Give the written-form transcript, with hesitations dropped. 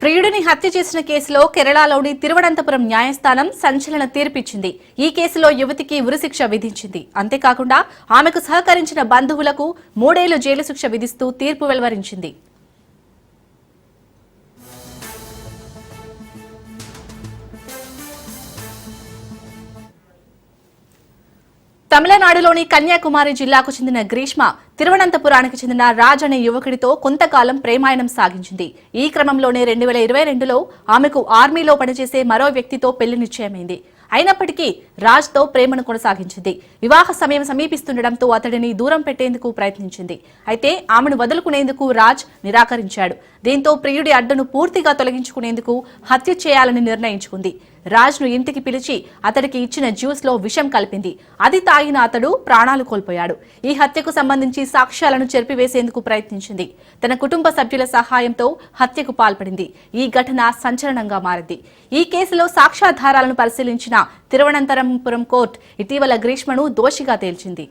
ప్రియుడిని హత్య చేసిన కేసులో కేరళలోని తిరువనంతపురం న్యాయస్థానం సంచలన తీర్పిచ్చింది. ఈ కేసులో యువతికి ఉరిశిక్ష విధించింది. అంతేకాకుండా ఆమెకు సహకరించిన బంధువులకు 3 ఏళ్లు జైలు శిక్ష విధిస్తూ తీర్పు వెలువరించింది. తమిళనాడులోని కన్యాకుమారి జిల్లాకు చెందిన గ్రీష్మ తిరువనంతపురానికి చెందిన రాజ్ అనే యువకుడితో కొంతకాలం ప్రేమాయణం సాగించింది. ఈ క్రమంలోనే 2022లో ఆమెకు ఆర్మీలో పనిచేసే మరో వ్యక్తితో పెళ్లి నిశ్చయమైంది. అయినప్పటికీ రాజ్తో ప్రేమను కొనసాగించింది. వివాహ సమయం సమీపిస్తుండటంతో అతడిని దూరం పెట్టేందుకు ప్రయత్నించింది. అయితే ఆమెను వదులుకునేందుకు రాజ్ నిరాకరించాడు. దీంతో ప్రియుడి అడ్డును పూర్తిగా తొలగించుకునేందుకు హత్య చేయాలని నిర్ణయించుకుంది. రాజ్ను ఇంటికి పిలిచి అతడికి ఇచ్చిన జ్యూస్ లో విషం కలిపింది. అది తాగిన అతడు ప్రాణాలు కోల్పోయాడు. ఈ హత్యకు సంబంధించి సాక్ష్యాలను చెరిపివేసేందుకు ప్రయత్నించింది. తన కుటుంబ సభ్యుల సహాయంతో హత్యకు పాల్పడింది. ఈ ఘటన సంచలనంగా మారింది. ఈ కేసులో సాక్ష్యాధారాలను పరిశీలించిన తిరువనంతపురం కోర్టు ఇటీవల గ్రీష్మను దోషిగా తేల్చింది.